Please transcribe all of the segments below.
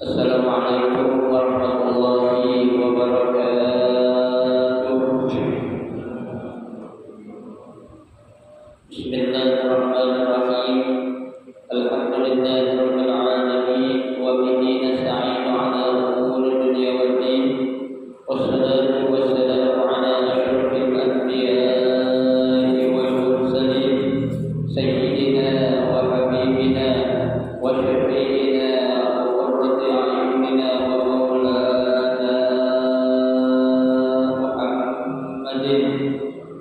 Assalamualaikum warahmatullahi wabarakatuh. Bismillahirrahmanirrahim. Alhamdulillahirabbil alamin wa bihi nasta'inu ala umuri dunya waddin. Wassalatu wassalamu ala asyrafil anbiya'i wal mursalin sayyidina wa habibina wa syafi'ina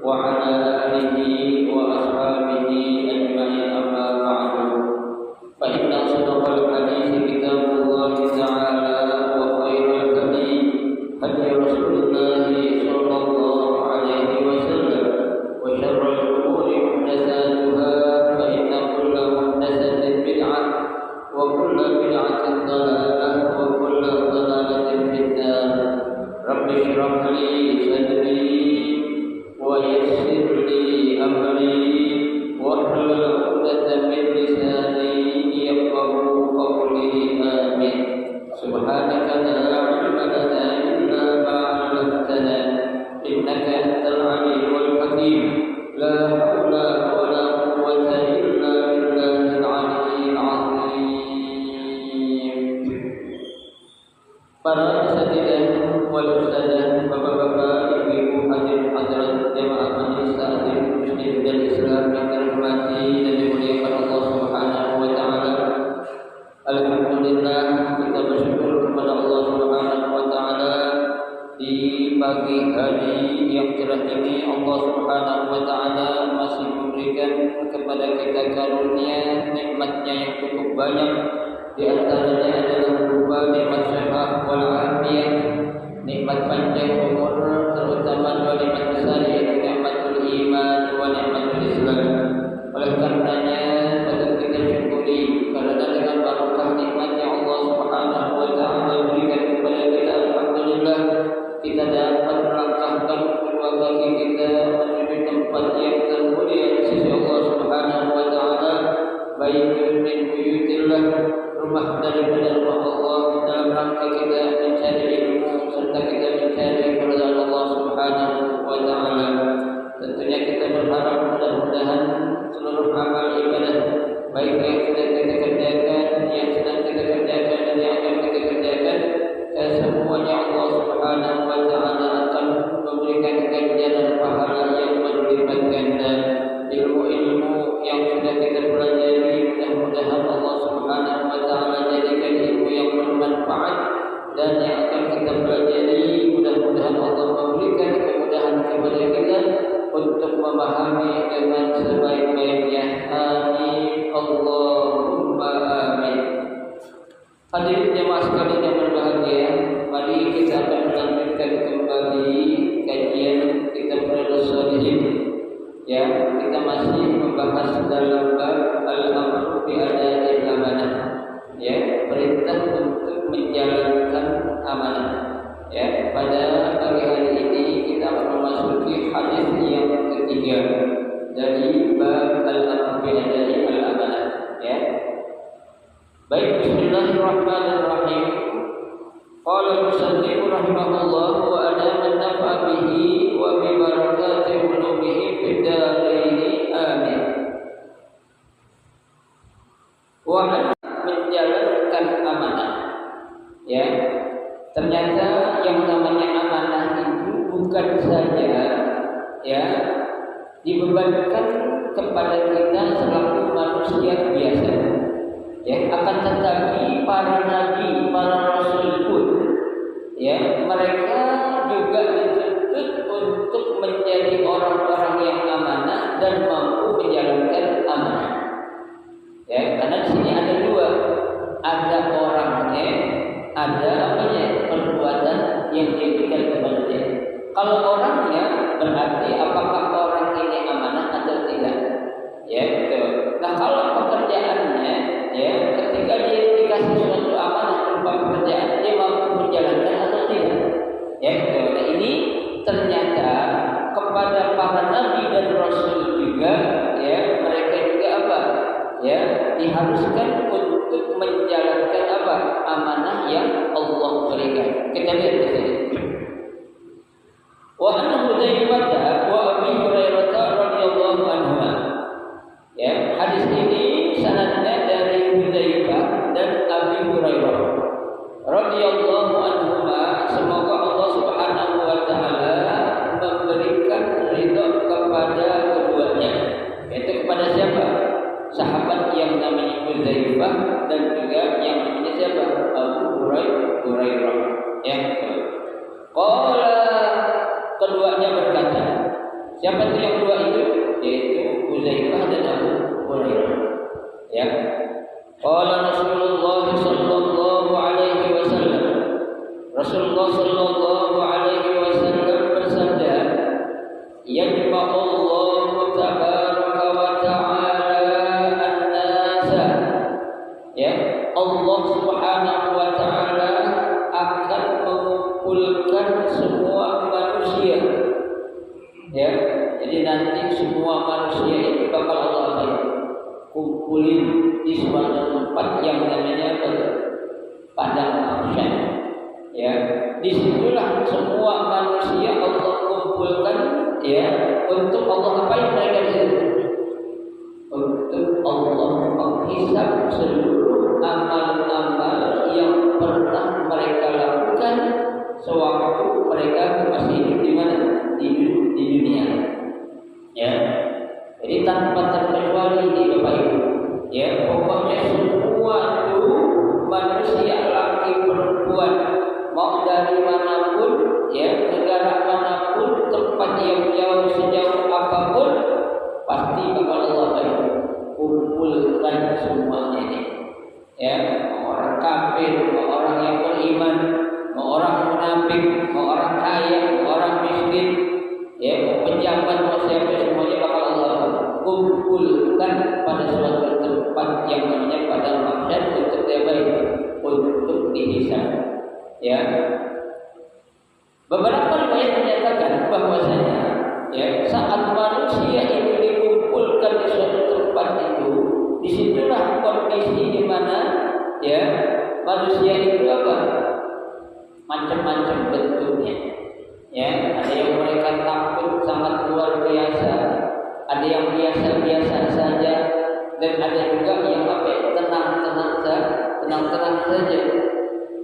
وعلى ويسر لي أمري واحلل عقدة من لساني يفقهوا قولي آمين. سبحانك لا علم لنا إلا ما علمتنا إنك أنت العليم الحكيم. لا حول ولا قوة إلا بالله العلي العظيم. Para asatidzah wal ustadzah, bapak-bapak, ibu-ibu, hadirin hadirat jamaah majelis taklim muslim dan Islam yang dirahmati dan dimuliakan Allah Subhanahu wa taala. Alhamdulillah, kita bersyukur kepada Allah Subhanahu wa taala di pagi hari yang cerah ini. Allah Subhanahu wa taala masih memberikan kepada kita karunia nikmatnya yang cukup banyak. Di antaranya adalah berupa nikmat sehat wal afiyah, nikmat panjang umur, terutama dua nikmat besar yaitu nikmatul iman wa nikmatul Islam. Oleh karenanya patut kita syukuri karena dengan barokah nikmat yang Allah Subhanahu wa taala berikan kepada kita, alhamdulillah kita dapat melangkahkan kedua kaki kita menuju tempat yang termulia di sisi Allah Subhanahu wa taala, baik min buyutillah, rumah daripada rumah Allah, dalam rangka kita mencari ilmu serta kita mencari keridhaan Allah Subhanahu wa taala. Tentunya kita berharap mudah-mudahan seluruh amal ibadah baik yang sudah kita kerjakan, yang sedang kita kerjakan dan yang akan kita kerjakan, semuanya Allah Subhanahu wa taala akan memberikan ganjaran pahala yang berlipat ganda. Ilmu-ilmu yang sudah kita pelajari mudah-mudahan Allah Subhanahu wa taala jadikan ilmu yang bermanfaat, dan yang akan kita pelajari mudah-mudahan Allah memberikan kemudahan kepada kita untuk memahami dengan sebaik-baiknya. Amin Allahumma amin. Hadirin jemaah sekalian yang berbahagia, mari kita akan melanjutkan kembali kajian kitab Riyadhus Shalihin. Ya, kita masih membahas dalam bab al-amru bi ada'il amanah. Ya, perintah untuk menjalankan amanah. Ya, pada pagi hari ini kita akan memasuki hadis yang ketiga dari bab al-amru bi ada'il amanah. Ya. Baik, bismillahirrahmanirrahim. Qala al-musannif rahimahullah wa adama an-naf'a bihi wa bi barakati ulumihi fid darain amin. Wa menjalankan amanah. Ya. Ternyata yang namanya amanah itu bukan saja ya dibebankan kepada kita selaku manusia biasa. Ya, akan tetapi para nabi, para rasul pun ya, mereka juga dituntut untuk menjadi orang-orang yang amanah dan mampu menjalankan amanah. Ya, karena di sini ada dua, ada orangnya, ada apanya, perbuatan yang diberikan kepada dia. Kalau orangnya berarti apakah orang ini amanah atau tidak? Ya, betul. Nah, kalau pekerjaannya, ya, ketika dia dikasih suatu amanah berupa pekerjaan, dia mampu menjalankan atau tidak? Ya, betul. Nah, ini ternyata kepada para nabi dan rasul juga, ya, mereka juga apa? Ya, diharuskan untuk menjalankan apa? Amanah yang Allah berikan. Kita lihat di sini. Wa an Hudzaifah wa Abi Hurairah radhiyallahu anhuma. Ya, hadis ini sanadnya dari Hudzaifah dan Abi Hurairah radhiyallahu anhuma. Semoga Allah Subhanahu wa taala memberikan ridha kepada keduanya. Yaitu kepada siapa? Sahabat yang namanya Hudzaifah dan juga yang namanya siapa? Abu Hurairah. Ya. Qala, keduanya berkata. Siapa itu yang dua itu? Yaitu Hudzaifah dan Abu Hurairah. Ya. Qala Rasulullah sallallahu alaihi wasallam. Rasulullah sallallahu alaihi wasallam bersabda, "Yajma'ullahu tabaraka wa ta'ala an-nasa." Ya, Allah Subhanahu wa taala akan mengumpulkan semua manusia. Ya, jadi Jadi nanti semua manusia itu bakal Allah kumpulin di suatu tempat yang namanya padang mahsyar. Ya, disitulah semua manusia Allah kumpulkan, ya, untuk Allah apain mereka di situ? Untuk Allah menghisab seluruh amal-amal yang pernah mereka lakukan sewaktu mereka masih hidup di mana? Di dunia. Ya, jadi tanpa terkecuali ini Bapak Ibu. Ya, pokoknya semua itu manusia laki perempuan mau dari manapun, ya, negara manapun, tempat yang jauh sejauh apapun, pasti bakal Allah kumpulkan semuanya ini. Ya, mau orang kafir, mau orang yang beriman, mau orang munafik, mau orang kaya, mau orang miskin, ya, mau pejabat, mau siapa, semuanya bakal Allah kumpulkan pada suatu tempat yang namanya padang mahsyar untuk untuk dihisab. Ya, beberapa riwayat menyatakan bahwasanya, ya, saat manusia itu dikumpulkan di suatu tempat itu, disitulah kondisi di mana, ya, manusia itu apa? Macam-macam bentuknya. Ya, ada yang mereka takut sangat luar biasa, ada yang biasa-biasa saja, dan ada juga yang apa? Tenang-tenang saja.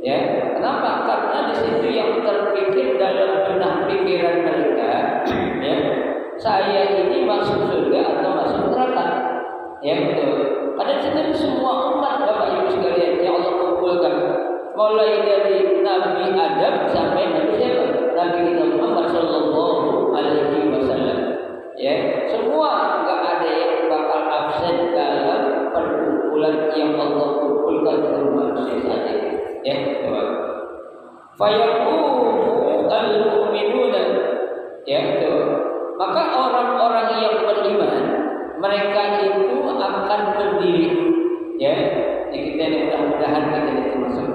Ya, kenapa? Karena di situ yang terpikir dalam benak pikiran mereka, ya, saya ini masuk surga atau masuk neraka. Ya, betul. Pada situ semua umat Bapak Ibu sekalian yang Allah kumpulkan, mulai dari Nabi Adam sampai Nabi siapa? Nabi kita Muhammad Sallallahu Alaihi Wasallam. Ya, semua nggak ada yang bakal absen dalam perkumpulan yang Allah kumpulkan untuk manusia saja. Ya, fayaqumu al-mu'minuna, ya, betul. Maka orang-orang yang beriman, mereka itu akan berdiri, ya. Kita ini mudah-mudahan kita termasuk,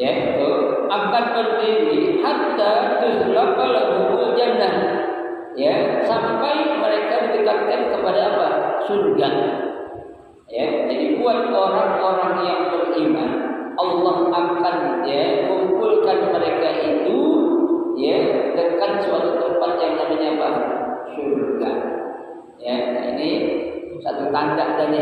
ya, betul. Akan berdiri hatta tuslaka lahumul jannah, ya, sampai mereka didekatkan kepada apa? Surga. Ya, jadi buat orang-orang yang beriman, Allah akan, ya, kumpulkan mereka itu, ya, dekat suatu tempat yang namanya apa? Surga. Ya, ini satu tanda tadi.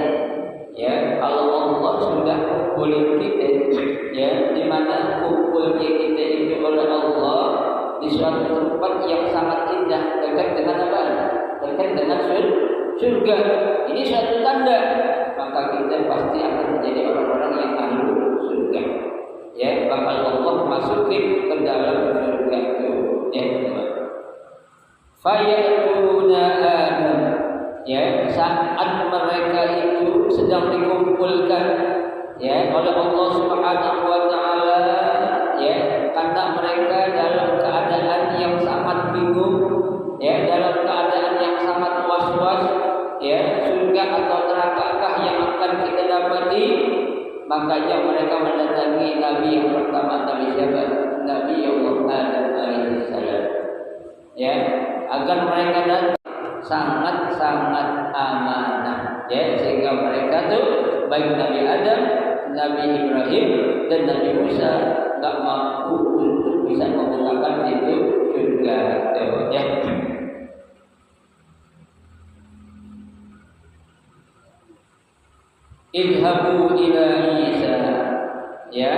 Ya, kalau Allah sudah kumpulin kita, ya, di mana kumpulnya kita itu oleh Allah di suatu tempat yang sangat indah, dekat dengan apa? Dekat dengan surga. Ini suatu tanda, maka kita pasti akan menjadi orang-orang yang ahli surga. Ya, bakal Allah masukin ke dalam surga itu. Ya, fayatuna Adam. Ya, saat mereka itu sedang dikumpulkan, ya, oleh Allah Subhanahu wa taala, ya, karena mereka dalam keadaan yang sangat bingung, ya, dalam keadaan yang sangat was-was, ya, surga atau nerakakah yang akan kita dapati. Makanya mereka mendatangi Nabi yang pertama, Nabi siapa? Nabi Allah Adam alaihissalam. Ya, agar mereka datang sangat-sangat amanah, ya, sehingga mereka tuh baik Nabi Adam, Nabi Ibrahim, dan Nabi Musa nggak mampu untuk bisa menggunakan itu surga, ya. Idhabu ila Isa, ya,